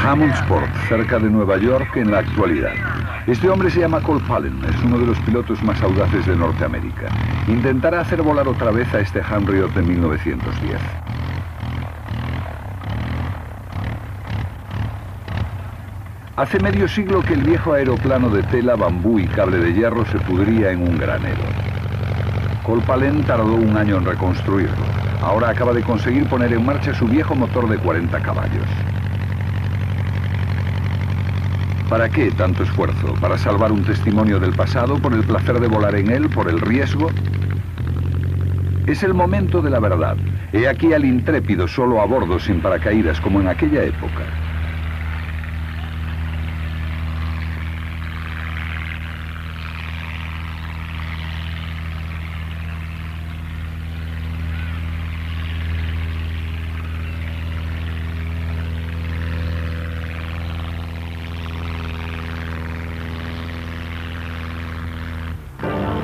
Hammondsport, cerca de Nueva York, en la actualidad. Este hombre se llama Colt Palen, es uno de los pilotos más audaces de Norteamérica. Intentará hacer volar otra vez a este Hamriot de 1910. Hace medio siglo que el viejo aeroplano de tela, bambú y cable de hierro se pudría en un granero. Colt Palen tardó un año en reconstruirlo. Ahora acaba de conseguir poner en marcha su viejo motor de 40 caballos. ¿Para qué tanto esfuerzo? ¿Para salvar un testimonio del pasado? ¿Por el placer de volar en él? ¿Por el riesgo? Es el momento de la verdad. He aquí al intrépido solo a bordo sin paracaídas como en aquella época.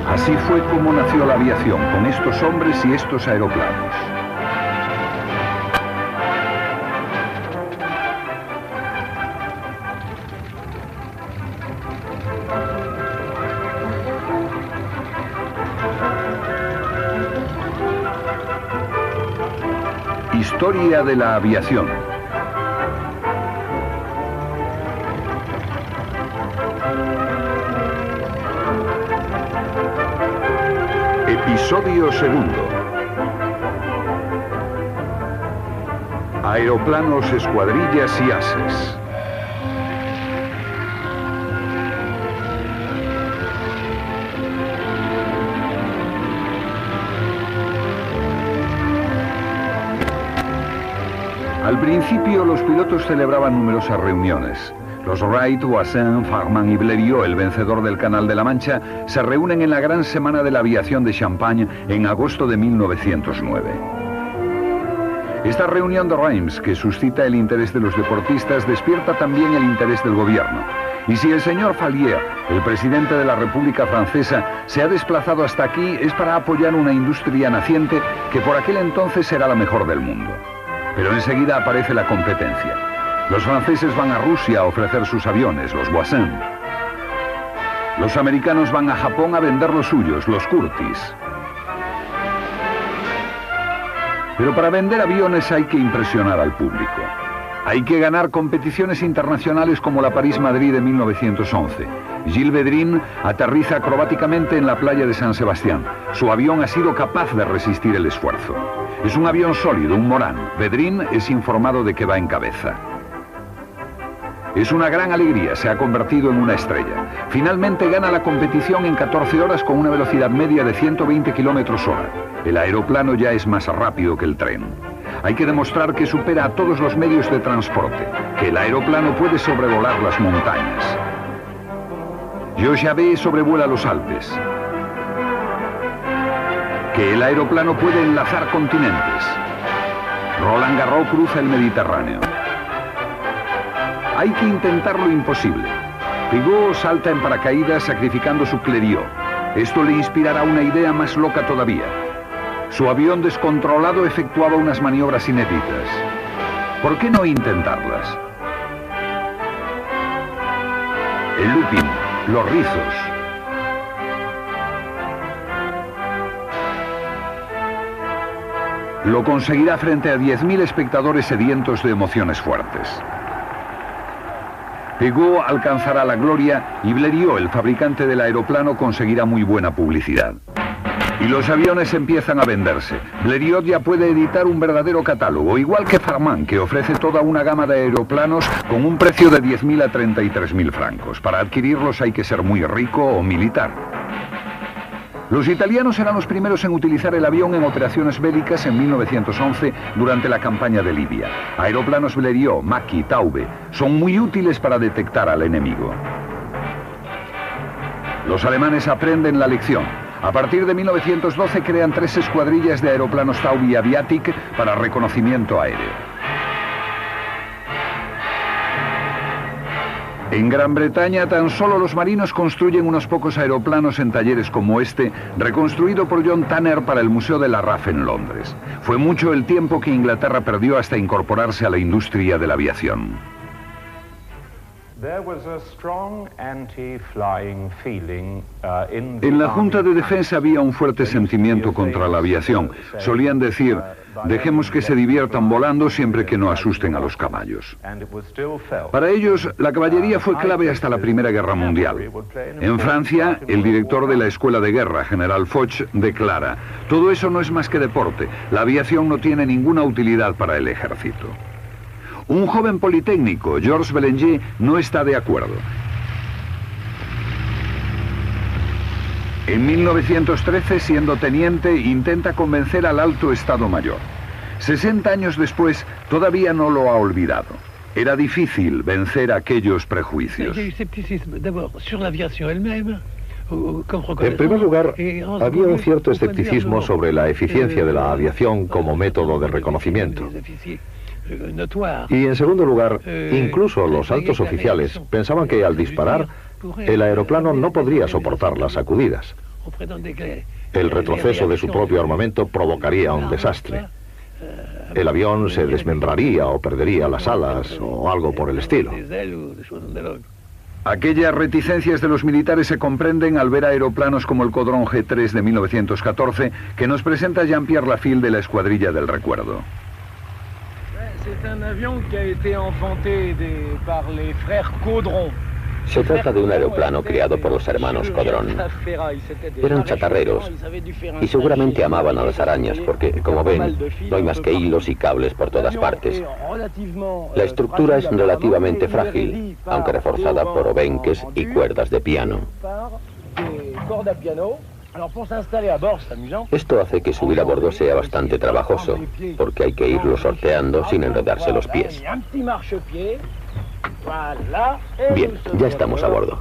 Así fue como nació la aviación, con estos hombres y estos aeroplanos. Historia de la aviación. Episodio segundo. Aeroplanos, escuadrillas y ases. Al principio los pilotos celebraban numerosas reuniones. Los Wright, Voisin, Farman y Blériot, el vencedor del Canal de la Mancha, se reúnen en la gran semana de la aviación de Champagne en agosto de 1909. Esta reunión de Reims, que suscita el interés de los deportistas, despierta también el interés del gobierno. Y si el señor Fallier, el presidente de la República Francesa, se ha desplazado hasta aquí, es para apoyar una industria naciente que por aquel entonces era la mejor del mundo. Pero enseguida aparece la competencia. Los franceses van a Rusia a ofrecer sus aviones, los Voisin. Los americanos van a Japón a vender los suyos, los Curtiss. Pero para vender aviones hay que impresionar al público. Hay que ganar competiciones internacionales como la París-Madrid de 1911. Gilles Védrine aterriza acrobáticamente en la playa de San Sebastián. Su avión ha sido capaz de resistir el esfuerzo. Es un avión sólido, un Morane. Védrine es informado de que va en cabeza. Es una gran alegría, se ha convertido en una estrella. Finalmente gana la competición en 14 horas con una velocidad media de 120 km/h. El aeroplano ya es más rápido que el tren. Hay que demostrar que supera a todos los medios de transporte, que el aeroplano puede sobrevolar las montañas. Joe Javert sobrevuela los Alpes. Que el aeroplano puede enlazar continentes. Roland Garros cruza el Mediterráneo. Hay que intentar lo imposible. Pigot salta en paracaídas sacrificando su Blériot. Esto le inspirará una idea más loca todavía. Su avión descontrolado efectuaba unas maniobras inéditas. ¿Por qué no intentarlas? El looping, los rizos. Lo conseguirá frente a 10.000 espectadores sedientos de emociones fuertes. Pigot alcanzará la gloria y Blériot, el fabricante del aeroplano, conseguirá muy buena publicidad. Y los aviones empiezan a venderse. Blériot ya puede editar un verdadero catálogo, igual que Farman, que ofrece toda una gama de aeroplanos con un precio de 10.000 a 33.000 francos. Para adquirirlos hay que ser muy rico o militar. Los italianos eran los primeros en utilizar el avión en operaciones bélicas en 1911 durante la campaña de Libia. Aeroplanos Blériot, Macchi, Taube son muy útiles para detectar al enemigo. Los alemanes aprenden la lección. A partir de 1912 crean 3 escuadrillas de aeroplanos Taube y Aviatik para reconocimiento aéreo. En Gran Bretaña tan solo los marinos construyen unos pocos aeroplanos en talleres como este, reconstruido por John Tanner para el Museo de la RAF en Londres. Fue mucho el tiempo que Inglaterra perdió hasta incorporarse a la industria de la aviación. En la Junta de Defensa había un fuerte sentimiento contra la aviación. Solían decir, dejemos que se diviertan volando siempre que no asusten a los caballos. Para ellos, la caballería fue clave hasta la Primera Guerra Mundial. En Francia, el director de la Escuela de Guerra, General Foch, declara, todo eso no es más que deporte, la aviación no tiene ninguna utilidad para el ejército. Un joven politécnico, Georges Belanger, no está de acuerdo. En 1913, siendo teniente, intenta convencer al Alto Estado Mayor. 60 años después, todavía no lo ha olvidado. Era difícil vencer aquellos prejuicios. En primer lugar, había un cierto escepticismo sobre la eficiencia de la aviación como método de reconocimiento. Y en segundo lugar, incluso los altos oficiales pensaban que al disparar, el aeroplano no podría soportar las sacudidas. El retroceso de su propio armamento provocaría un desastre. El avión se desmembraría o perdería las alas o algo por el estilo. Aquellas reticencias de los militares se comprenden al ver aeroplanos como el Caudron G3 de 1914 que nos presenta Jean-Pierre Lafille de la Escuadrilla del Recuerdo. Se trata de un aeroplano creado por los hermanos Caudron. Eran chatarreros y seguramente amaban a las arañas porque, como ven, no hay más que hilos y cables por todas partes. La estructura es relativamente frágil, aunque reforzada por obenques y cuerdas de piano. Esto hace que subir a bordo sea bastante trabajoso, porque hay que irlo sorteando sin enredarse los pies. Bien, ya estamos a bordo.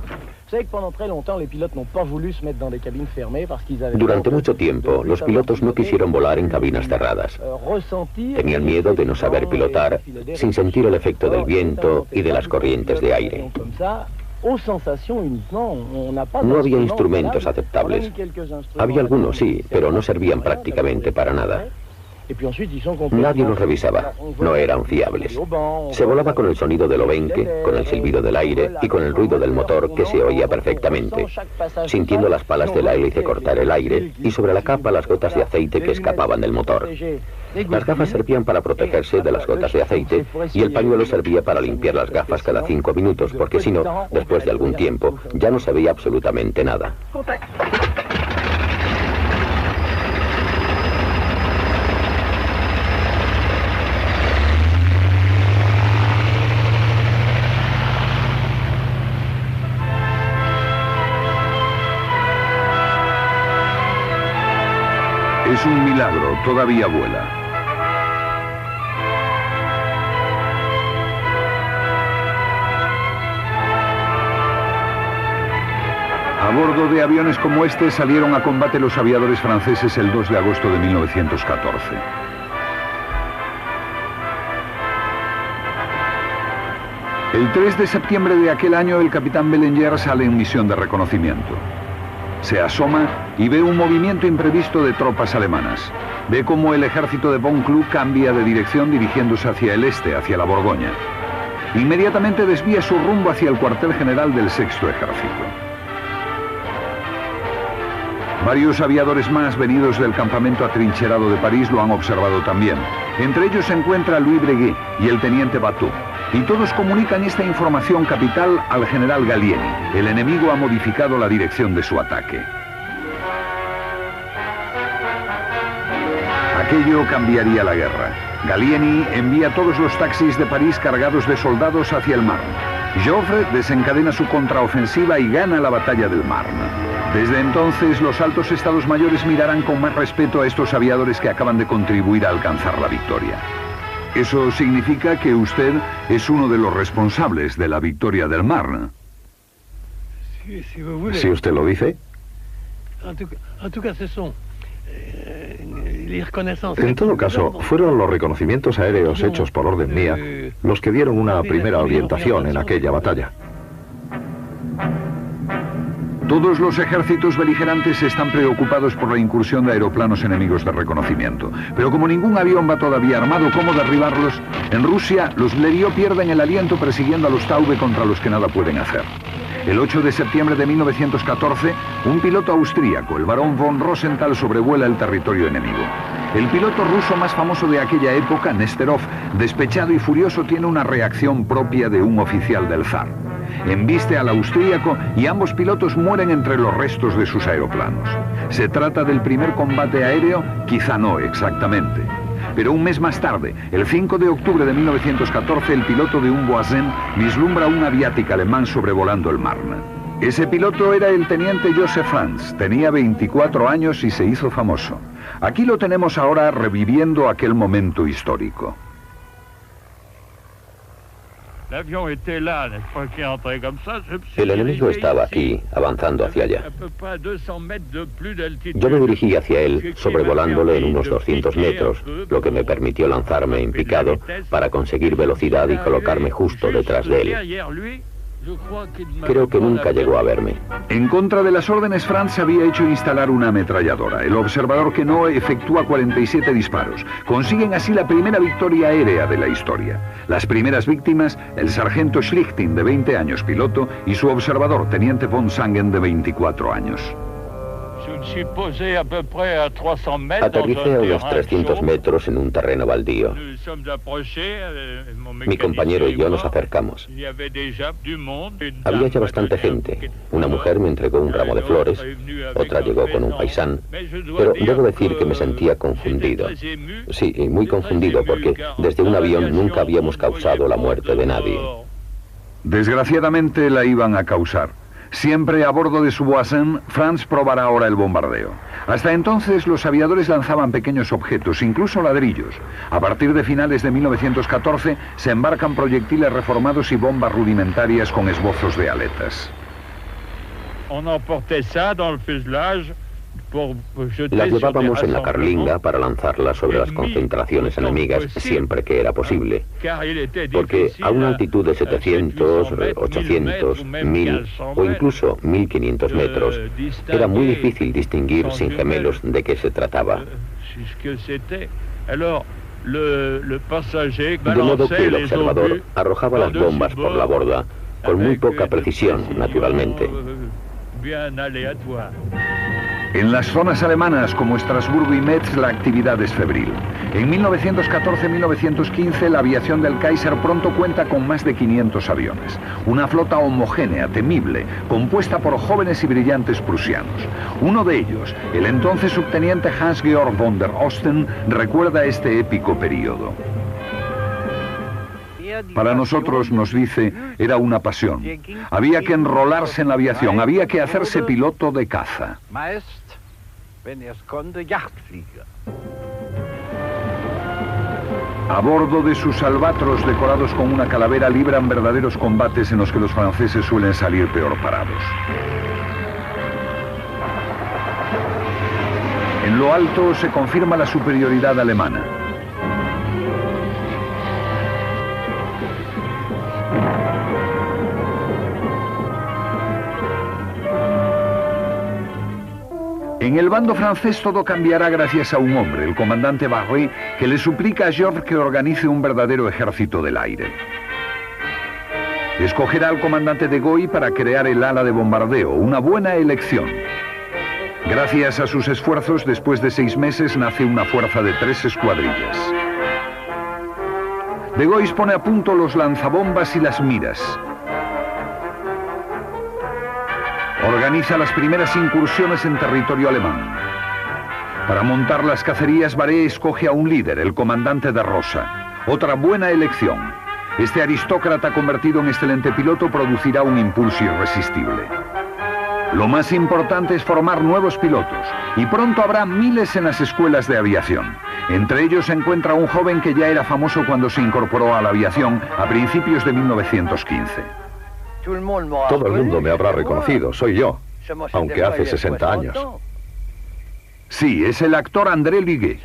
Durante mucho tiempo, los pilotos no quisieron volar en cabinas cerradas. Tenían miedo de no saber pilotar, sin sentir el efecto del viento y de las corrientes de aire. No había instrumentos aceptables. Había algunos, sí, pero no servían prácticamente para nada. Nadie los revisaba, no eran fiables. Se volaba con el sonido del obenque, con el silbido del aire y con el ruido del motor que se oía perfectamente, sintiendo las palas de la hélice cortar el aire y sobre la capa las gotas de aceite que escapaban del motor. Las gafas servían para protegerse de las gotas de aceite y el pañuelo servía para limpiar las gafas cada 5 minutos, porque si no, después de algún tiempo, ya no se veía absolutamente nada. Es un milagro, todavía vuela. A bordo de aviones como este salieron a combate los aviadores franceses el 2 de agosto de 1914. El 3 de septiembre de aquel año el capitán Belanger sale en misión de reconocimiento. Se asoma y ve un movimiento imprevisto de tropas alemanas. Ve cómo el ejército de von Kluck cambia de dirección dirigiéndose hacia el este, hacia la Borgoña. Inmediatamente desvía su rumbo hacia el cuartel general del Sexto Ejército. Varios aviadores más venidos del campamento atrincherado de París lo han observado también. Entre ellos se encuentra Louis Breguet y el teniente Bateau. Y todos comunican esta información capital al general Gallieni. El enemigo ha modificado la dirección de su ataque. Aquello cambiaría la guerra. Gallieni envía todos los taxis de París cargados de soldados hacia el Marne. Joffre desencadena su contraofensiva y gana la batalla del Marne. Desde entonces, los altos estados mayores mirarán con más respeto a estos aviadores que acaban de contribuir a alcanzar la victoria. Eso significa que usted es uno de los responsables de la victoria del Marne. Si usted lo dice. En todo caso, fueron los reconocimientos aéreos hechos por orden mía los que dieron una primera orientación en aquella batalla. Todos los ejércitos beligerantes están preocupados por la incursión de aeroplanos enemigos de reconocimiento. Pero como ningún avión va todavía armado, ¿cómo derribarlos? En Rusia, los Blériot pierden el aliento persiguiendo a los Taube contra los que nada pueden hacer. El 8 de septiembre de 1914, un piloto austríaco, el barón von Rosenthal, sobrevuela el territorio enemigo. El piloto ruso más famoso de aquella época, Nesterov, despechado y furioso, tiene una reacción propia de un oficial del zar. Embiste al austríaco y ambos pilotos mueren entre los restos de sus aeroplanos. ¿Se trata del primer combate aéreo? Quizá no exactamente. Pero un mes más tarde, el 5 de octubre de 1914, el piloto de un Voisin vislumbra un aviatik alemán sobrevolando el Marne. Ese piloto era el teniente Joseph Franz, tenía 24 años y se hizo famoso. Aquí lo tenemos ahora reviviendo aquel momento histórico. El enemigo estaba aquí, avanzando hacia allá. Yo me dirigí hacia él, sobrevolándole en unos 200 metros, lo que me permitió lanzarme en picado para conseguir velocidad y colocarme justo detrás de él. Creo que nunca llegó a verme. En contra de las órdenes, Franz había hecho instalar una ametralladora. El observador Queneau efectúa 47 disparos. Consiguen así la primera victoria aérea de la historia. Las primeras víctimas, el sargento Schlichting, de 20 años, piloto, y su observador, teniente von Sangen, de 24 años. Aterricé a unos 300 metros en un terreno baldío. Mi compañero y yo nos acercamos. Había ya bastante gente. Una mujer me entregó un ramo de flores, otra llegó con un faisán, pero debo decir que me sentía confundido. Sí, muy confundido, porque desde un avión nunca habíamos causado la muerte de nadie. Desgraciadamente la iban a causar. Siempre a bordo de su Voisin, Franz probará ahora el bombardeo. Hasta entonces los aviadores lanzaban pequeños objetos, incluso ladrillos. A partir de finales de 1914 se embarcan proyectiles reformados y bombas rudimentarias con esbozos de aletas. Las llevábamos en la carlinga para lanzarlas sobre las concentraciones enemigas siempre que era posible, porque a una altitud de 700, 800, 1000 o incluso 1500 metros era muy difícil distinguir sin gemelos de qué se trataba. De modo que el observador arrojaba las bombas por la borda, con muy poca precisión, naturalmente. En las zonas alemanas como Estrasburgo y Metz la actividad es febril. En 1914-1915 la aviación del Kaiser pronto cuenta con más de 500 aviones. Una flota homogénea, temible, compuesta por jóvenes y brillantes prusianos. Uno de ellos, el entonces subteniente Hans-Georg von der Osten, recuerda este épico periodo. Para nosotros, nos dice, era una pasión. Había que enrolarse en la aviación, había que hacerse piloto de caza. A bordo de sus albatros decorados con una calavera libran verdaderos combates en los que los franceses suelen salir peor parados. En lo alto se confirma la superioridad alemana. En el bando francés todo cambiará gracias a un hombre, el comandante Barré, que le suplica a Georges que organice un verdadero ejército del aire. Escogerá al comandante de Gaulle para crear el ala de bombardeo, una buena elección. Gracias a sus esfuerzos, después de 6 meses nace una fuerza de 3 escuadrillas. De Gaulle pone a punto los lanzabombas y las miras. Organiza las primeras incursiones en territorio alemán. Para montar las cacerías, Barré escoge a un líder, el comandante de Rosa. Otra buena elección. Este aristócrata convertido en excelente piloto producirá un impulso irresistible. Lo más importante es formar nuevos pilotos, y pronto habrá miles en las escuelas de aviación. Entre ellos se encuentra un joven que ya era famoso cuando se incorporó a la aviación a principios de 1915. Todo el mundo me habrá reconocido, soy yo, aunque hace 60 años. Sí, es el actor André Liguet.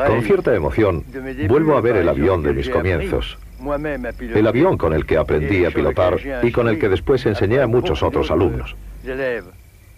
Con cierta emoción, vuelvo a ver el avión de mis comienzos. El avión con el que aprendí a pilotar y con el que después enseñé a muchos otros alumnos.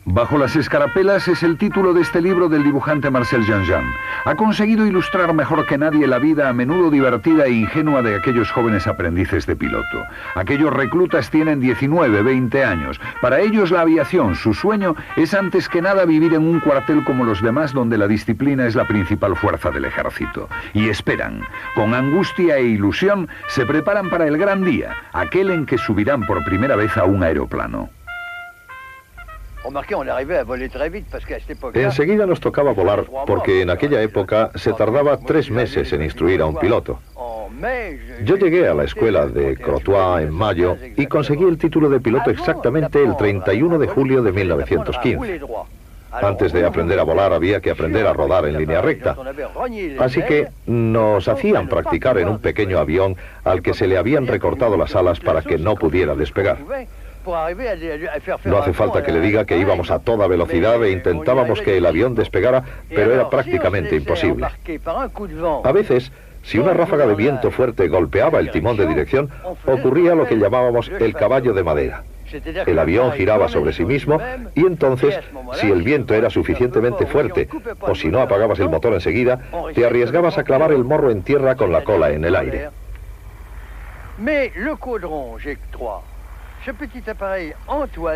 Bajo las escarapelas es el título de este libro del dibujante Marcel Jean-Jean. Ha conseguido ilustrar mejor que nadie la vida a menudo divertida e ingenua de aquellos jóvenes aprendices de piloto. Aquellos reclutas tienen 19, 20 años. Para ellos la aviación, su sueño, es antes que nada vivir en un cuartel como los demás donde la disciplina es la principal fuerza del ejército. Y esperan, con angustia e ilusión, se preparan para el gran día, aquel en que subirán por primera vez a un aeroplano. Enseguida nos tocaba volar, porque en aquella época se tardaba 3 meses en instruir a un piloto. Yo llegué a la escuela de Crotoy en mayo y conseguí el título de piloto exactamente el 31 de julio de 1915. Antes de aprender a volar había que aprender a rodar en línea recta. Así que nos hacían practicar en un pequeño avión al que se le habían recortado las alas para que no pudiera despegar. No hace falta que le diga que íbamos a toda velocidad e intentábamos que el avión despegara, pero era prácticamente imposible. A veces, si una ráfaga de viento fuerte golpeaba el timón de dirección, ocurría lo que llamábamos el caballo de madera. El avión giraba sobre sí mismo y entonces, si el viento era suficientemente fuerte o si no apagabas el motor enseguida, te arriesgabas a clavar el morro en tierra con la cola en el aire.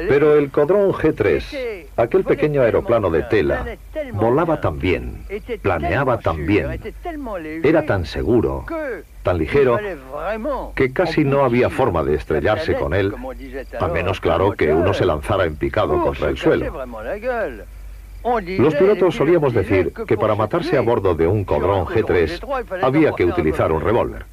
Pero el Caudron G3, aquel pequeño aeroplano de tela, volaba tan bien, planeaba tan bien, era tan seguro, tan ligero, que casi no había forma de estrellarse con él, a menos, claro, que uno se lanzara en picado contra el suelo. Los pilotos solíamos decir que para matarse a bordo de un Caudron G3 había que utilizar un revólver.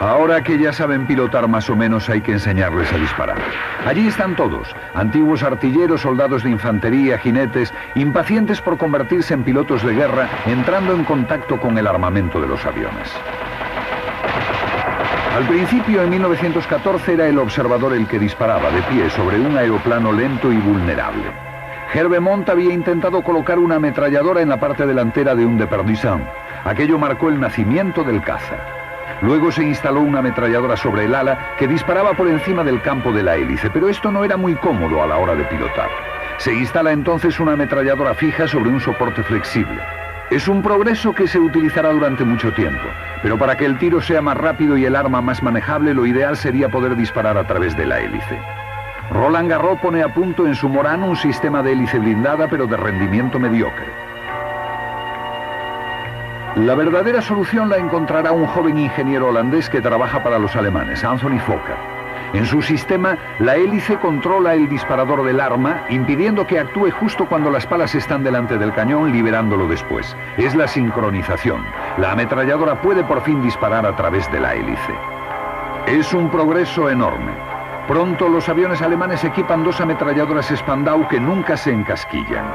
Ahora que ya saben pilotar más o menos, hay que enseñarles a disparar. Allí están todos, antiguos artilleros, soldados de infantería, jinetes, impacientes por convertirse en pilotos de guerra, entrando en contacto con el armamento de los aviones. Al principio, en 1914, era el observador el que disparaba de pie sobre un aeroplano lento y vulnerable. Hervé Montt había intentado colocar una ametralladora en la parte delantera de un Deperdisson. Aquello marcó el nacimiento del caza. Luego se instaló una ametralladora sobre el ala que disparaba por encima del campo de la hélice, pero esto no era muy cómodo a la hora de pilotar. Se instala entonces una ametralladora fija sobre un soporte flexible. Es un progreso que se utilizará durante mucho tiempo, pero para que el tiro sea más rápido y el arma más manejable, lo ideal sería poder disparar a través de la hélice. Roland Garros pone a punto en su Morane un sistema de hélice blindada, pero de rendimiento mediocre. La verdadera solución la encontrará un joven ingeniero holandés que trabaja para los alemanes, Anthony Fokker. En su sistema, la hélice controla el disparador del arma, impidiendo que actúe justo cuando las palas están delante del cañón, liberándolo después. Es la sincronización. La ametralladora puede por fin disparar a través de la hélice. Es un progreso enorme. Pronto los aviones alemanes equipan 2 ametralladoras Spandau que nunca se encasquillan.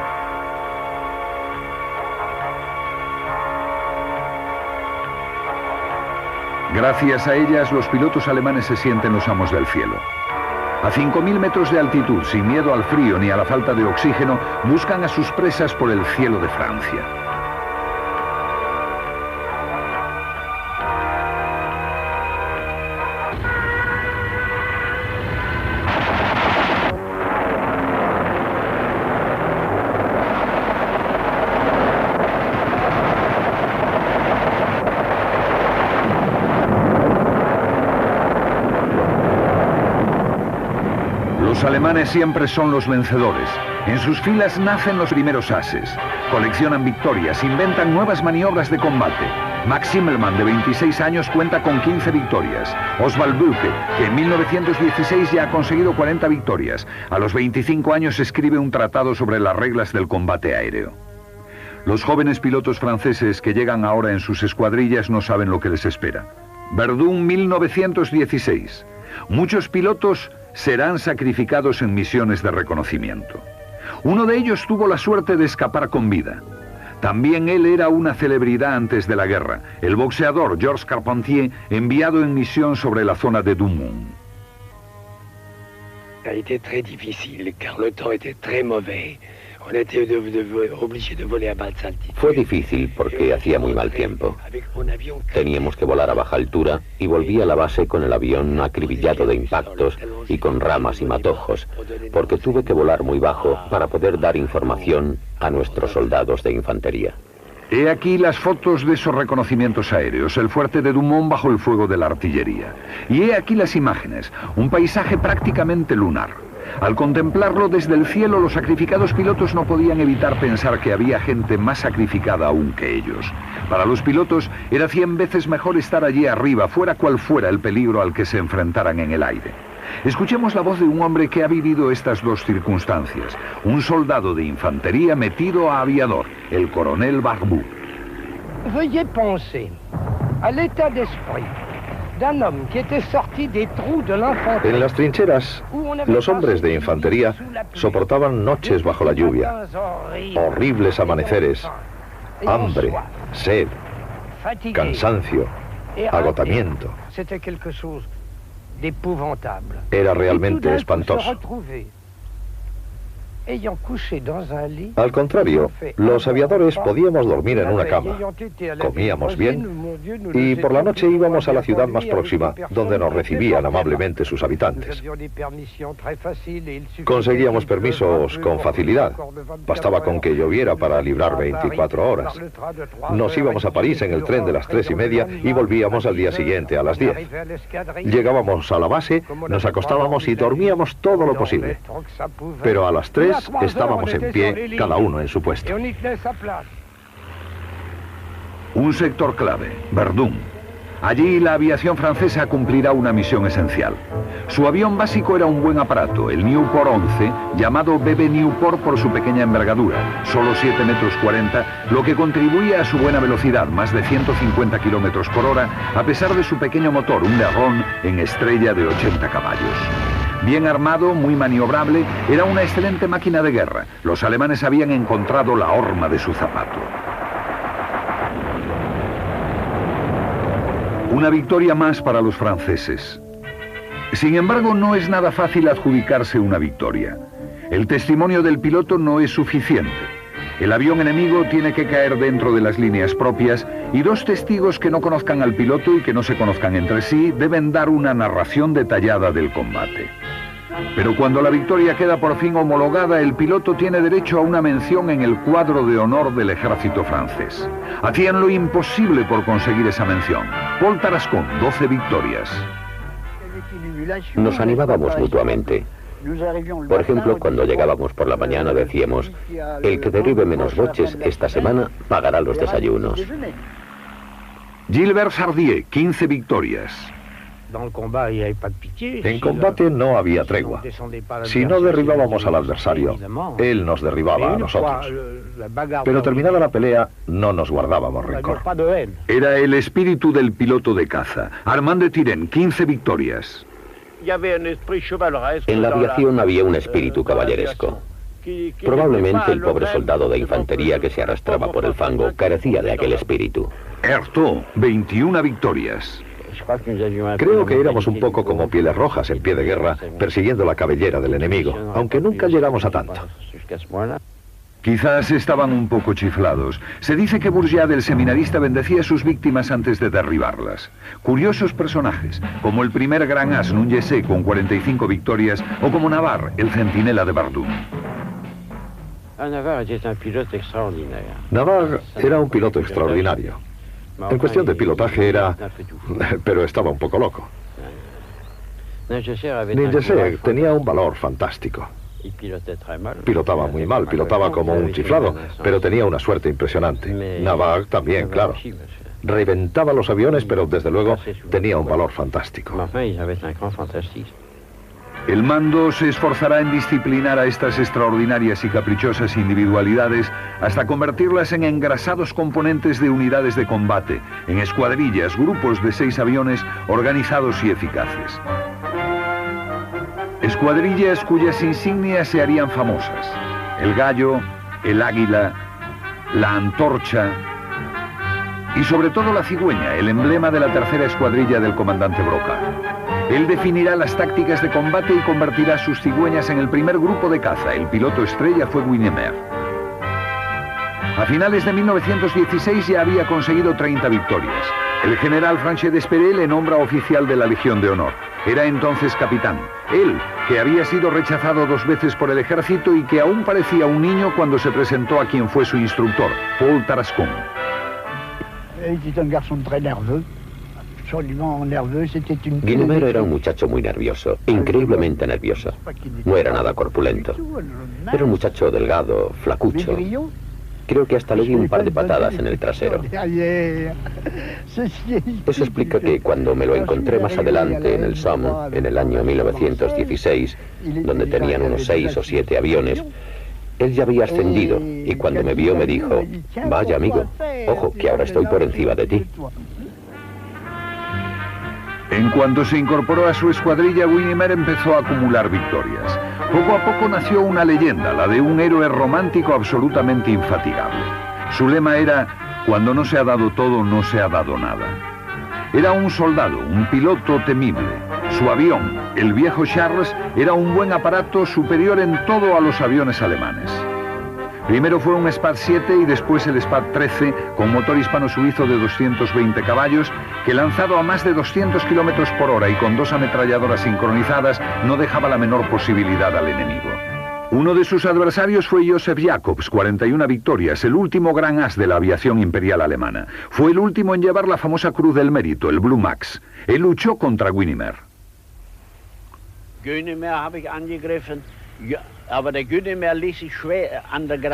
Gracias a ellas, los pilotos alemanes se sienten los amos del cielo. A 5.000 metros de altitud, sin miedo al frío ni a la falta de oxígeno, buscan a sus presas por el cielo de Francia. Los alemanes siempre son los vencedores. En sus filas nacen los primeros ases. Coleccionan victorias, inventan nuevas maniobras de combate. Max Zimmermann, de 26 años, cuenta con 15 victorias. Oswald Bülke, que en 1916 ya ha conseguido 40 victorias. A los 25 años escribe un tratado sobre las reglas del combate aéreo. Los jóvenes pilotos franceses que llegan ahora en sus escuadrillas no saben lo que les espera. Verdun, 1916. Muchos pilotos serán sacrificados en misiones de reconocimiento. Uno de ellos tuvo la suerte de escapar con vida. También él era una celebridad antes de la guerra, el boxeador Georges Carpentier, enviado en misión sobre la zona de Douaumont. A été très difficile car le temps était très mauvais. Fue difícil porque hacía muy mal tiempo. Teníamos que volar a baja altura y volví a la base con el avión acribillado de impactos y con ramas y matojos, porque tuve que volar muy bajo para poder dar información a nuestros soldados de infantería. He aquí las fotos de esos reconocimientos aéreos, el fuerte de Dumont bajo el fuego de la artillería. Y he aquí las imágenes, un paisaje prácticamente lunar. Al contemplarlo desde el cielo, los sacrificados pilotos no podían evitar pensar que había gente más sacrificada aún que ellos. Para los pilotos era 100 veces mejor estar allí arriba, fuera cual fuera el peligro al que se enfrentaran en el aire. Escuchemos la voz de un hombre que ha vivido estas dos circunstancias, un soldado de infantería metido a aviador, el coronel Barbu. Veuillez penser à l'état d'esprit d'un homme qui était sorti des trous de l'infanterie. En las trincheras, los hombres de infantería soportaban noches bajo la lluvia, horribles amaneceres, hambre, sed, cansancio, agotamiento. Era realmente espantoso. Al contrario, los aviadores podíamos dormir en una cama, comíamos bien y por la noche íbamos a la ciudad más próxima, donde nos recibían amablemente sus habitantes. Conseguíamos permisos con facilidad, bastaba con que lloviera para librar 24 horas. Nos íbamos a París en el tren de las 3:30 y volvíamos al día siguiente a las 10. Llegábamos a la base, nos acostábamos y dormíamos todo lo posible. Pero a las 3 estábamos en pie, cada uno en su puesto. Un sector clave, Verdun. Allí la aviación francesa cumplirá una misión esencial. Su avión básico era un buen aparato, el Nieuport 11, llamado Bebe Nieuport por su pequeña envergadura, solo 7,40 metros, lo que contribuía a su buena velocidad, más de 150 kilómetros por hora, a pesar de su pequeño motor, un Lerron en estrella de 80 caballos. Bien armado, muy maniobrable, era una excelente máquina de guerra. Los alemanes habían encontrado la horma de su zapato. Una victoria más para los franceses. Sin embargo, no es nada fácil adjudicarse una victoria. El testimonio del piloto no es suficiente. El avión enemigo tiene que caer dentro de las líneas propias y dos testigos que no conozcan al piloto y que no se conozcan entre sí deben dar una narración detallada del combate. Pero cuando la victoria queda por fin homologada, el piloto tiene derecho a una mención en el cuadro de honor del ejército francés. Hacían lo imposible por conseguir esa mención. Paul Tarascon, 12 victorias. Nos animábamos mutuamente. Por ejemplo, cuando llegábamos por la mañana decíamos, el que derribe menos boches esta semana pagará los desayunos. Gilbert Sardier, 15 victorias. En combate no había tregua. Si no derribábamos al adversario, él nos derribaba a nosotros. Pero terminada la pelea, no nos guardábamos rencor. Era el espíritu del piloto de caza. Armand de Turenne, 15 victorias. En la aviación había un espíritu caballeresco. Probablemente el pobre soldado de infantería que se arrastraba por el fango carecía de aquel espíritu. Erthaud, 21 victorias. Creo que éramos un poco como Pieles Rojas en pie de guerra, persiguiendo la cabellera del enemigo, aunque nunca llegamos a tanto. Quizás estaban un poco chiflados. Se dice que Bourgeat, el seminarista, bendecía a sus víctimas antes de derribarlas. Curiosos personajes, como el primer gran as Nungesé con 45 victorias, o como Navarre, el centinela de Verdun. Navarre era un piloto extraordinario. En cuestión de pilotaje era... pero estaba un poco loco. Nungesé tenía un valor fantástico. Pilotaba muy mal, pilotaba como un chiflado, pero tenía una suerte impresionante. Navarre también, claro. Reventaba los aviones, pero desde luego tenía un valor fantástico. El mando se esforzará en disciplinar a estas extraordinarias y caprichosas individualidades hasta convertirlas en engrasados componentes de unidades de combate, en escuadrillas, grupos de 6 aviones organizados y eficaces. Escuadrillas cuyas insignias se harían famosas: el gallo, el águila, la antorcha y sobre todo la cigüeña, el emblema de la tercera escuadrilla del comandante Broca. Él definirá las tácticas de combate y convertirá sus cigüeñas en el primer grupo de caza. El piloto estrella fue Guynemer. A finales de 1916 ya había conseguido 30 victorias. El general Franchet d'Espèrey le nombra oficial de la Legión de Honor. Era entonces capitán. Él, que había sido rechazado 2 veces por el ejército y que aún parecía un niño cuando se presentó a quien fue su instructor, Paul Tarascon. Guynemer era un muchacho muy nervioso, increíblemente nervioso. No era nada corpulento. Era un muchacho delgado, flacucho. Creo que hasta le di un par de patadas en el trasero. Eso explica que cuando me lo encontré más adelante en el Somme, en el año 1916, donde tenían unos 6 o 7 aviones, él ya había ascendido y cuando me vio me dijo: vaya amigo, ojo que ahora estoy por encima de ti. En cuanto se incorporó a su escuadrilla, Guynemer empezó a acumular victorias. Poco a poco nació una leyenda, la de un héroe romántico absolutamente infatigable. Su lema era: cuando no se ha dado todo, no se ha dado nada. Era un soldado, un piloto temible. Su avión, el viejo Charles, era un buen aparato superior en todo a los aviones alemanes. Primero fue un Spad 7 y después el Spad 13 con motor hispano-suizo de 220 caballos que, lanzado a más de 200 kilómetros por hora y con 2 ametralladoras sincronizadas, no dejaba la menor posibilidad al enemigo. Uno de sus adversarios fue Joseph Jacobs, 41 victorias, el último gran as de la aviación imperial alemana. Fue el último en llevar la famosa Cruz del Mérito, el Blue Max. Él luchó contra Guynemer.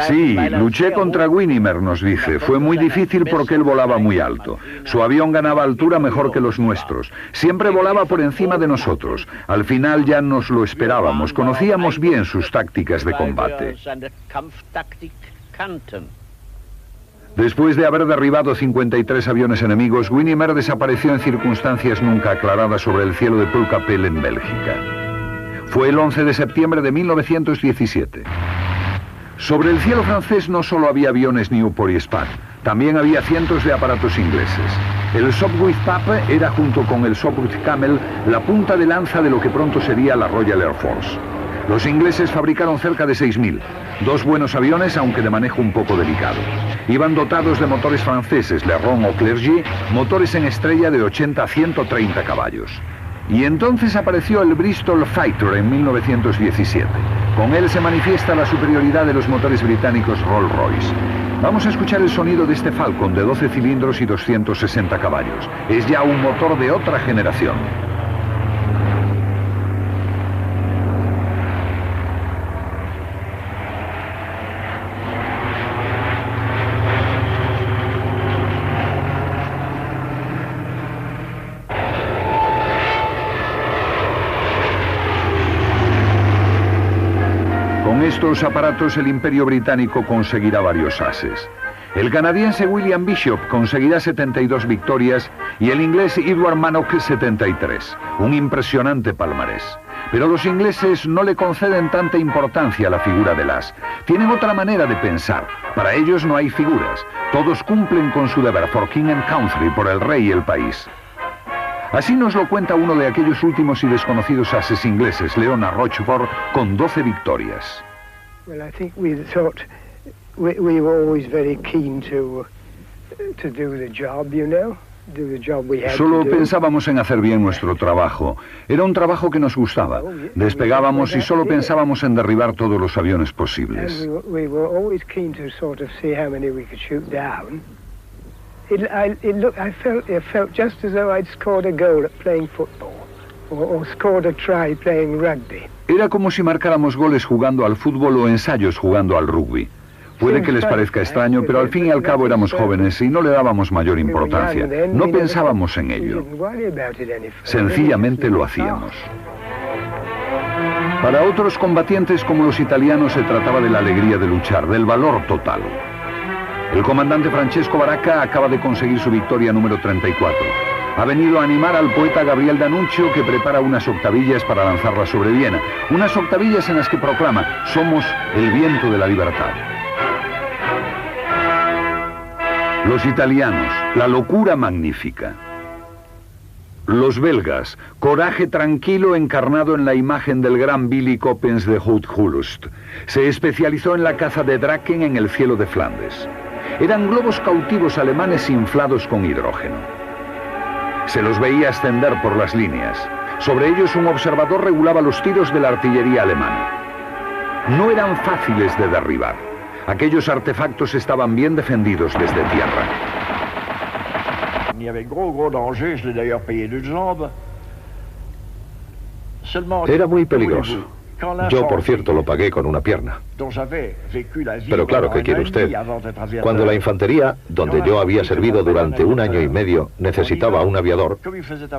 Sí, luché contra Guynemer, nos dice. Fue muy difícil porque él volaba muy alto. Su avión ganaba altura mejor que los nuestros. Siempre volaba por encima de nosotros. Al final ya nos lo esperábamos. Conocíamos bien sus tácticas de combate. Después de haber derribado 53 aviones enemigos, Guynemer desapareció en circunstancias nunca aclaradas sobre el cielo de Poelcapelle en Bélgica. Fue el 11 de septiembre de 1917. Sobre el cielo francés no solo había aviones Nieuport y Spad, también había cientos de aparatos ingleses. El Sopwith Pup era, junto con el Sopwith Camel, la punta de lanza de lo que pronto sería la Royal Air Force. Los ingleses fabricaron cerca de 6.000, 2 buenos aviones, aunque de manejo un poco delicado. Iban dotados de motores franceses, Leron o Clerget, motores en estrella de 80 a 130 caballos. Y entonces apareció el Bristol Fighter en 1917. Con él se manifiesta la superioridad de los motores británicos Rolls-Royce. Vamos a escuchar el sonido de este Falcon de 12 cilindros y 260 caballos. Es ya un motor de otra generación. Con estos aparatos el Imperio Británico conseguirá varios ases. El canadiense William Bishop conseguirá 72 victorias y el inglés Edward Manock 73. Un impresionante palmarés. Pero los ingleses no le conceden tanta importancia a la figura del as. Tienen otra manera de pensar. Para ellos no hay figuras. Todos cumplen con su deber, for king and country, por el rey y el país. Así nos lo cuenta uno de aquellos últimos y desconocidos ases ingleses, Leonard Rochefort, con 12 victorias. Well, I think we thought we were always very keen to do the job, you know, do the job we had to do. Solo pensábamos en hacer bien nuestro trabajo. Era un trabajo que nos gustaba. Despegábamos y solo pensábamos en derribar todos los aviones posibles. And we were always keen to sort of see how many we could shoot down. I felt just as though I'd scored a goal at playing football, or scored a try playing rugby. Era como si marcáramos goles jugando al fútbol o ensayos jugando al rugby. Puede que les parezca extraño, pero al fin y al cabo éramos jóvenes y no le dábamos mayor importancia. No pensábamos en ello. Sencillamente lo hacíamos. Para otros combatientes como los italianos se trataba de la alegría de luchar, del valor total. El comandante Francesco Baracca acaba de conseguir su victoria número 34. Ha venido a animar al poeta Gabriel D'Annunzio, que prepara unas octavillas para lanzarlas sobre Viena. Unas octavillas en las que proclama: somos el viento de la libertad. Los italianos, la locura magnífica. Los belgas, coraje tranquilo encarnado en la imagen del gran Billy Coppens de Haut-Hulst. Se especializó en la caza de Draken en el cielo de Flandes. Eran globos cautivos alemanes inflados con hidrógeno. Se los veía ascender por las líneas. Sobre ellos un observador regulaba los tiros de la artillería alemana. No eran fáciles de derribar. Aquellos artefactos estaban bien defendidos desde tierra. Era muy peligroso. Yo, por cierto, lo pagué con una pierna. Pero claro, ¿qué quiere usted? Cuando la infantería, donde yo había servido durante 1 año y medio, necesitaba un aviador,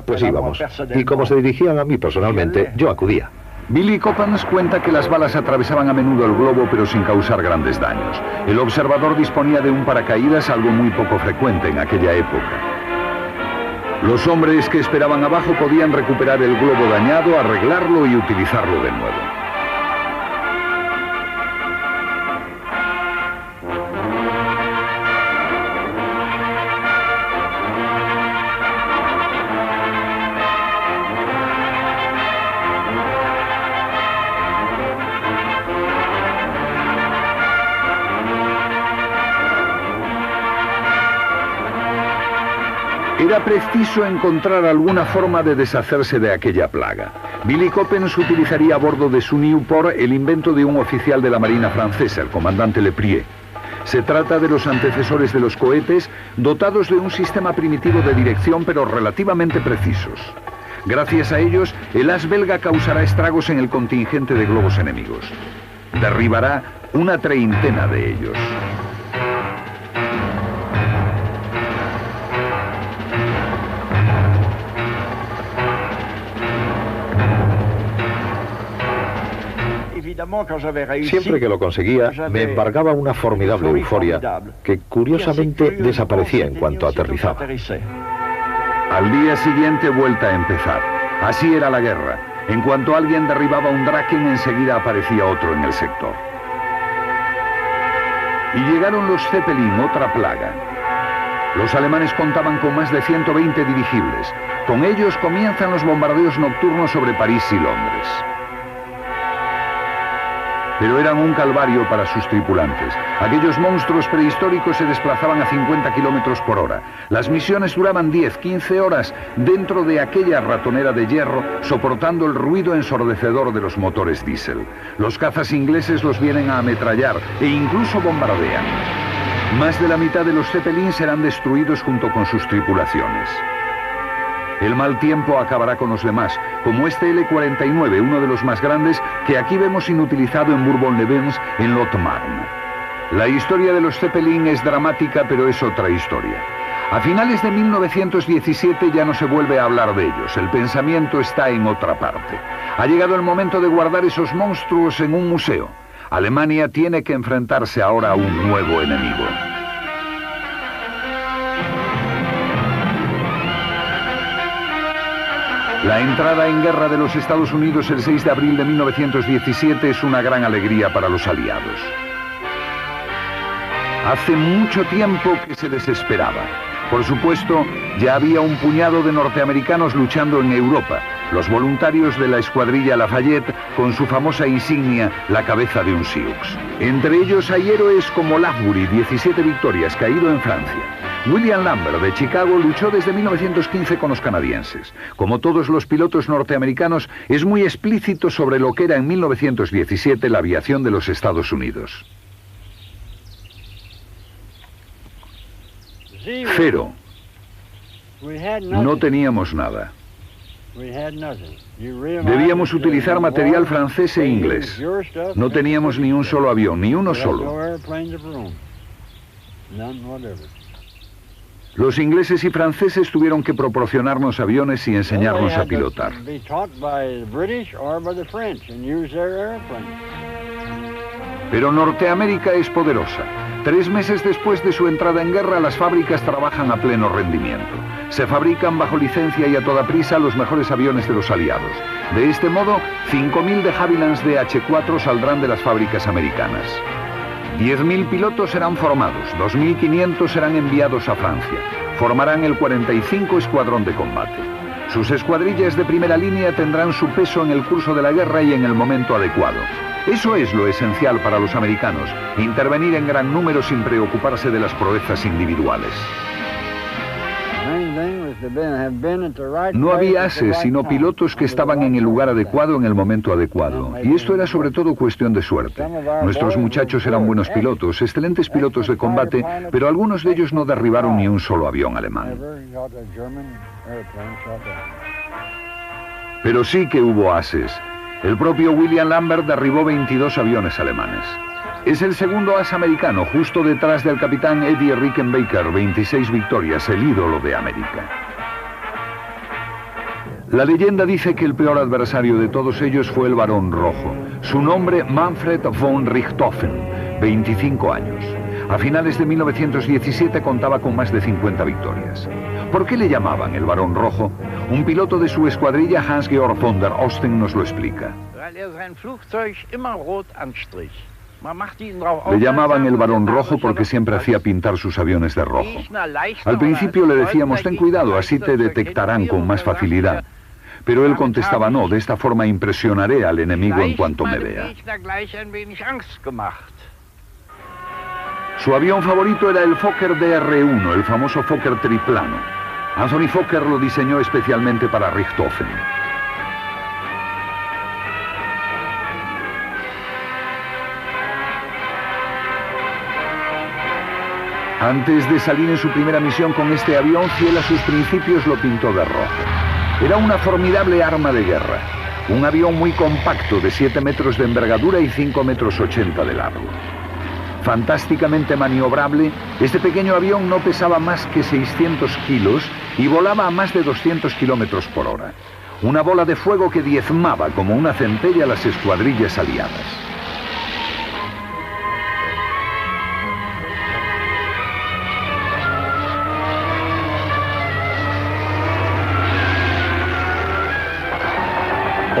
pues íbamos. Y como se dirigían a mí personalmente, yo acudía. Billy Coppens cuenta que las balas atravesaban a menudo el globo, pero sin causar grandes daños. El observador disponía de un paracaídas, algo muy poco frecuente en aquella época. Los hombres que esperaban abajo podían recuperar el globo dañado, arreglarlo y utilizarlo de nuevo. Era preciso encontrar alguna forma de deshacerse de aquella plaga. Billy Coppens utilizaría a bordo de su Nieuport el invento de un oficial de la Marina francesa, el comandante Leprier. Se trata de los antecesores de los cohetes, dotados de un sistema primitivo de dirección pero relativamente precisos. Gracias a ellos, el as belga causará estragos en el contingente de globos enemigos. Derribará una treintena de ellos. Siempre que lo conseguía, me embargaba una formidable euforia que curiosamente desaparecía en cuanto aterrizaba. Al día siguiente, vuelta a empezar. Así era la guerra. En cuanto alguien derribaba un Draken, enseguida aparecía otro en el sector. Y llegaron los Zeppelin, otra plaga. Los alemanes contaban con más de 120 dirigibles. Con ellos comienzan los bombardeos nocturnos sobre París y Londres. Pero eran un calvario para sus tripulantes. Aquellos monstruos prehistóricos se desplazaban a 50 kilómetros por hora. Las misiones duraban 10, 15 horas dentro de aquella ratonera de hierro, soportando el ruido ensordecedor de los motores diésel. Los cazas ingleses los vienen a ametrallar e incluso bombardean. Más de la mitad de los Zeppelin serán destruidos junto con sus tripulaciones. El mal tiempo acabará con los demás, como este L-49, uno de los más grandes, que aquí vemos inutilizado en Bourbon-les-Bains, en Lot-Marne. La historia de los Zeppelin es dramática, pero es otra historia. A finales de 1917 ya no se vuelve a hablar de ellos, el pensamiento está en otra parte. Ha llegado el momento de guardar esos monstruos en un museo. Alemania tiene que enfrentarse ahora a un nuevo enemigo. La entrada en guerra de los Estados Unidos el 6 de abril de 1917 es una gran alegría para los aliados. Hace mucho tiempo que se desesperaba. Por supuesto, ya había un puñado de norteamericanos luchando en Europa, los voluntarios de la escuadrilla Lafayette con su famosa insignia, la cabeza de un Sioux. Entre ellos hay héroes como Lafbury, 17 victorias, caído en Francia. William Lambert, de Chicago, luchó desde 1915 con los canadienses. Como todos los pilotos norteamericanos, es muy explícito sobre lo que era en 1917 la aviación de los Estados Unidos. Cero. No teníamos nada. Debíamos utilizar material francés e inglés. No teníamos ni un solo avión, ni uno solo. Los ingleses y franceses tuvieron que proporcionarnos aviones y enseñarnos a pilotar. Pero Norteamérica es poderosa. 3 meses después de su entrada en guerra, las fábricas trabajan a pleno rendimiento. Se fabrican bajo licencia y a toda prisa los mejores aviones de los aliados. De este modo, 5.000 de Havillands DH-4 saldrán de las fábricas americanas. 10.000 pilotos serán formados, 2.500 serán enviados a Francia. Formarán el 45 Escuadrón de Combate. Sus escuadrillas de primera línea tendrán su peso en el curso de la guerra y en el momento adecuado. Eso es lo esencial para los americanos, intervenir en gran número sin preocuparse de las proezas individuales. No había ases, sino pilotos que estaban en el lugar adecuado en el momento adecuado. Y esto era sobre todo cuestión de suerte. Nuestros muchachos eran buenos pilotos, excelentes pilotos de combate, pero algunos de ellos no derribaron ni un solo avión alemán. Pero sí que hubo ases. El propio William Lambert derribó 22 aviones alemanes. Es el segundo as americano, justo detrás del capitán Eddie Rickenbacker, 26 victorias, el ídolo de América. La leyenda dice que el peor adversario de todos ellos fue el Barón Rojo. Su nombre, Manfred von Richthofen, 25 años. A finales de 1917 contaba con más de 50 victorias. ¿Por qué le llamaban el Barón Rojo? Un piloto de su escuadrilla, Hans-Georg von der Osten, nos lo explica. Le llamaban el Barón Rojo porque siempre hacía pintar sus aviones de rojo. Al principio le decíamos, ten cuidado, así te detectarán con más facilidad. Pero él contestaba, no, de esta forma impresionaré al enemigo en cuanto me vea. Su avión favorito era el Fokker DR-1, el famoso Fokker triplano. Anthony Fokker lo diseñó especialmente para Richthofen. Antes de salir en su primera misión con este avión, fiel a sus principios, lo pintó de rojo. Era una formidable arma de guerra. Un avión muy compacto, de 7 metros de envergadura y 5,80 metros de largo. Fantásticamente maniobrable, este pequeño avión no pesaba más que 600 kilos y volaba a más de 200 kilómetros por hora. Una bola de fuego que diezmaba como una centella las escuadrillas aliadas.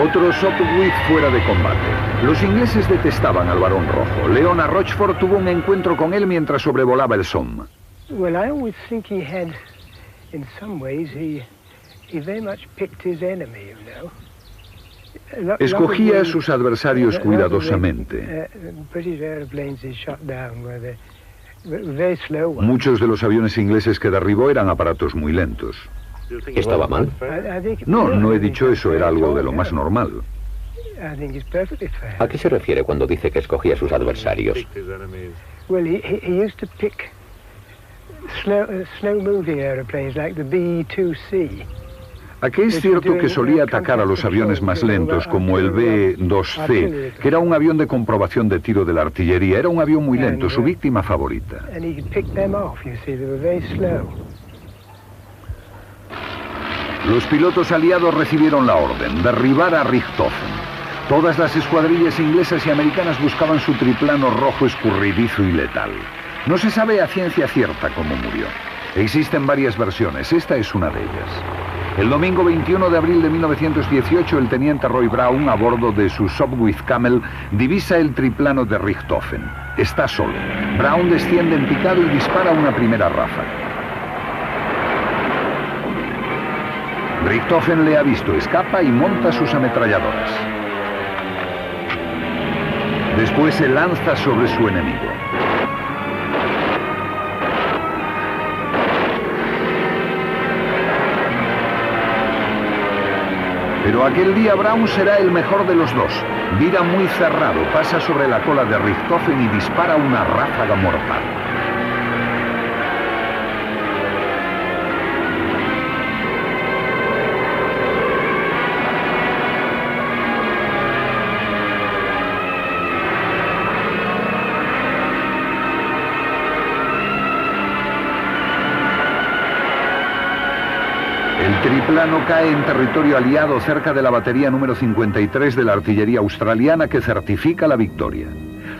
Otro Sopwith fuera de combate. Los ingleses detestaban al Barón Rojo. Leonard Rochford tuvo un encuentro con él mientras sobrevolaba el Somme. Well, I always think he had, in some ways, he very much picked his enemy, you know. Escogía a sus adversarios cuidadosamente. Muchos de los aviones ingleses que derribó eran aparatos muy lentos. ¿Estaba mal? No, no he dicho eso, era algo de lo más normal. ¿A qué se refiere cuando dice que escogía a sus adversarios? Well, he used to pick slow-moving airplanes like the B-2C. ¿A qué es cierto que solía atacar a los aviones más lentos, como el B-2C, que era un avión de comprobación de tiro de la artillería? Era un avión muy lento, su víctima favorita. Los pilotos aliados recibieron la orden, derribar a Richthofen. Todas las escuadrillas inglesas y americanas buscaban su triplano rojo escurridizo y letal. No se sabe a ciencia cierta cómo murió. Existen varias versiones, esta es una de ellas. El domingo 21 de abril de 1918, el teniente Roy Brown, a bordo de su Sopwith Camel, divisa el triplano de Richthofen. Está solo. Brown desciende en picado y dispara una primera ráfaga. Richthofen le ha visto, escapa y monta sus ametralladoras. Después se lanza sobre su enemigo. Pero aquel día Brown será el mejor de los dos. Vira muy cerrado, pasa sobre la cola de Richthofen y dispara una ráfaga mortal. El triplano cae en territorio aliado cerca de la batería número 53 de la artillería australiana que certifica la victoria.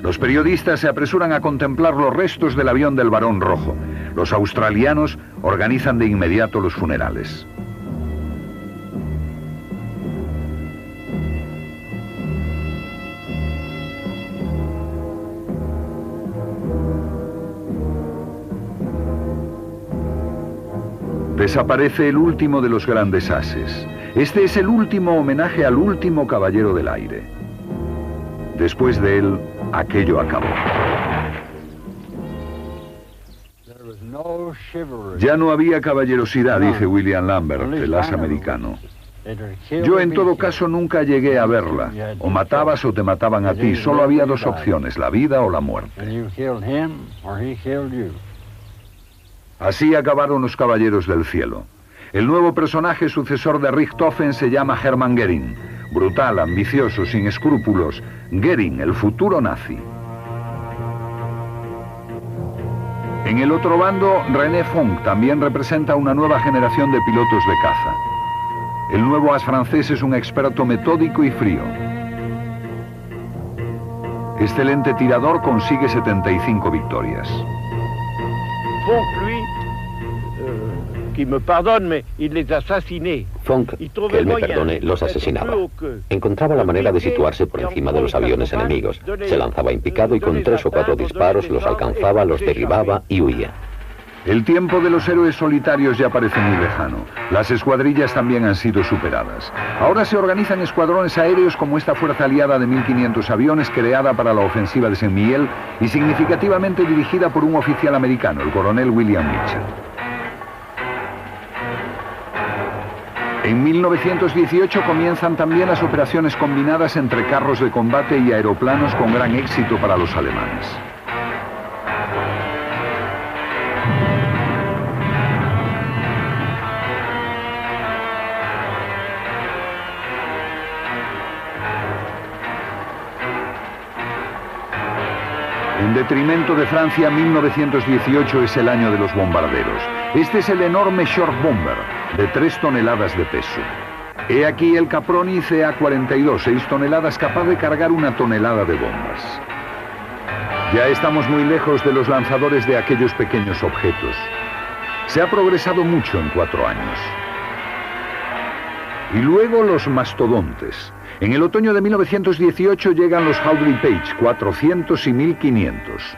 Los periodistas se apresuran a contemplar los restos del avión del Barón Rojo. Los australianos organizan de inmediato los funerales. Desaparece el último de los grandes ases. Este es el último homenaje al último caballero del aire. Después de él, aquello acabó. Ya no había caballerosidad, dice William Lambert, el as americano. Yo en todo caso nunca llegué a verla. O matabas o te mataban a ti. Solo había dos opciones, la vida o la muerte. Así acabaron los Caballeros del Cielo. El nuevo personaje sucesor de Richthofen se llama Hermann Göring. Brutal, ambicioso, sin escrúpulos. Göring, el futuro nazi. En el otro bando, René Fonck también representa una nueva generación de pilotos de caza. El nuevo as francés es un experto metódico y frío. Excelente tirador, consigue 75 victorias. Fonck, lui, que me pardonne, mais il les assassinés. Fonck, que él me perdone, los asesinaba. Encontraba la manera de situarse por encima de los aviones enemigos. Se lanzaba en picado y con 3 o 4 disparos los alcanzaba, los derribaba y huía. El tiempo de los héroes solitarios ya parece muy lejano. Las escuadrillas también han sido superadas. Ahora se organizan escuadrones aéreos como esta fuerza aliada de 1.500 aviones creada para la ofensiva de Saint Mihiel y significativamente dirigida por un oficial americano, el coronel William Mitchell. En 1918 comienzan también las operaciones combinadas entre carros de combate y aeroplanos con gran éxito para los alemanes. En detrimento de Francia, 1918 es el año de los bombarderos. Este es el enorme Short Bomber, de 3 toneladas de peso. He aquí el Caproni CA-42, 6 toneladas, capaz de cargar 1 tonelada de bombas. Ya estamos muy lejos de los lanzadores de aquellos pequeños objetos. Se ha progresado mucho en 4 años. Y luego los mastodontes. En el otoño de 1918 llegan los Audley Page, 400 y 1500.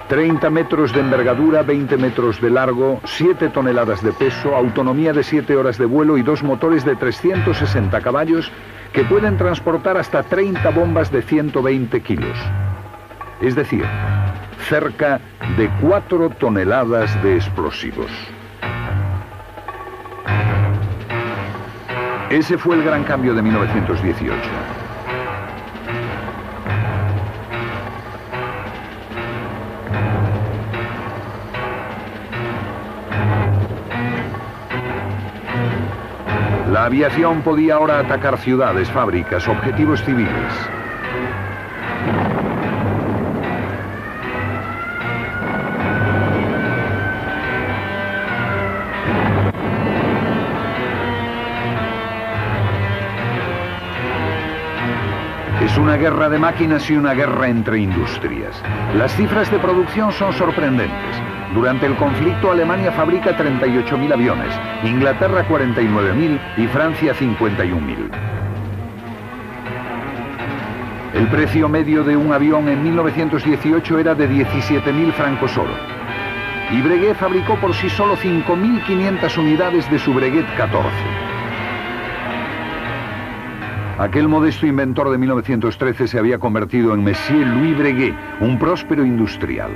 ...30 metros de envergadura, 20 metros de largo, 7 toneladas de peso, autonomía de 7 horas de vuelo y 2 motores de 360 caballos que pueden transportar hasta 30 bombas de 120 kilos. Es decir, cerca de 4 toneladas de explosivos. Ese fue el gran cambio de 1918. La aviación podía ahora atacar ciudades, fábricas, objetivos civiles. Es una guerra de máquinas y una guerra entre industrias. Las cifras de producción son sorprendentes. Durante el conflicto, Alemania fabrica 38.000 aviones, Inglaterra 49.000 y Francia 51.000. El precio medio de un avión en 1918 era de 17.000 francos oro. Y Breguet fabricó por sí solo 5.500 unidades de su Breguet 14. Aquel modesto inventor de 1913 se había convertido en Monsieur Louis Breguet, un próspero industrial.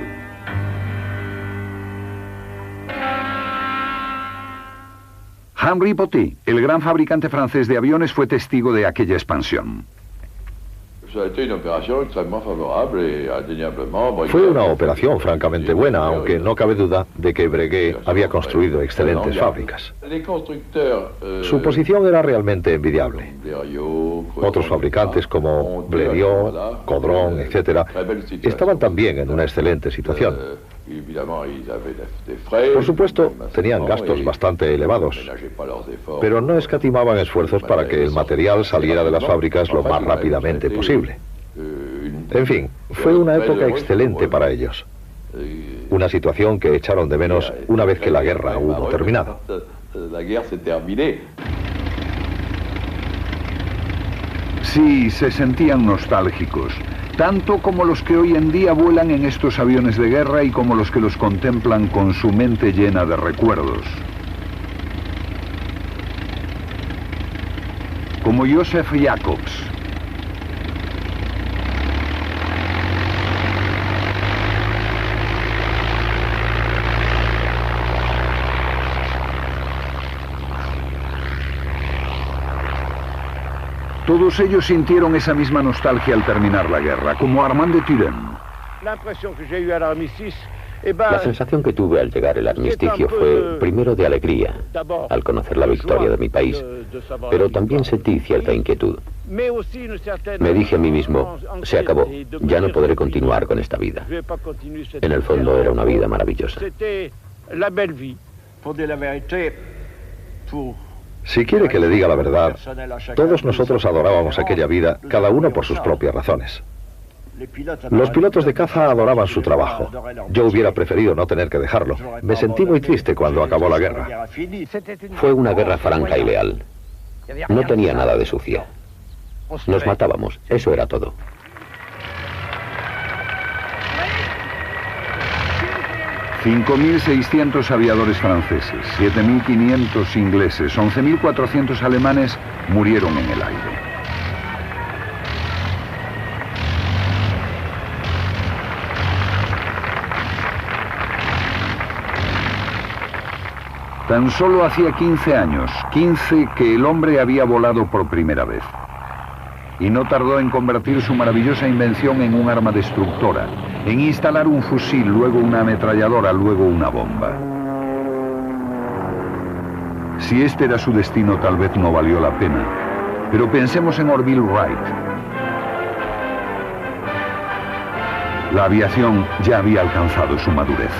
Henri Potez, el gran fabricante francés de aviones, fue testigo de aquella expansión. Fue una operación francamente buena, aunque no cabe duda de que Breguet había construido excelentes fábricas. Su posición era realmente envidiable. Otros fabricantes como Blériot, Caudron, etc., estaban también en una excelente situación. Por supuesto, tenían gastos bastante elevados, pero no escatimaban esfuerzos para que el material saliera de las fábricas lo más rápidamente posible. En fin, fue una época excelente para ellos. Una situación que echaron de menos una vez que la guerra hubo terminado. Sí, se sentían nostálgicos, tanto como los que hoy en día vuelan en estos aviones de guerra y como los que los contemplan con su mente llena de recuerdos. Como Joseph Jacobs. Todos ellos sintieron esa misma nostalgia al terminar la guerra, como Armand de Turenne. La sensación que tuve al llegar el armisticio fue, primero, de alegría, al conocer la victoria de mi país, pero también sentí cierta inquietud. Me dije a mí mismo, se acabó, ya no podré continuar con esta vida. En el fondo era una vida maravillosa. Si quiere que le diga la verdad, todos nosotros adorábamos aquella vida, cada uno por sus propias razones. Los pilotos de caza adoraban su trabajo. Yo hubiera preferido no tener que dejarlo. Me sentí muy triste cuando acabó la guerra. Fue una guerra franca y leal. No tenía nada de sucia. Nos matábamos, eso era todo. $5.600 aviadores franceses, 7.500 ingleses, 11.400 alemanes murieron en el aire. Tan solo hacía 15 años, 15 que el hombre había volado por primera vez. Y no tardó en convertir su maravillosa invención en un arma destructora, en instalar un fusil, luego una ametralladora, luego una bomba. Si este era su destino, tal vez no valió la pena. Pero pensemos en Orville Wright. La aviación ya había alcanzado su madurez.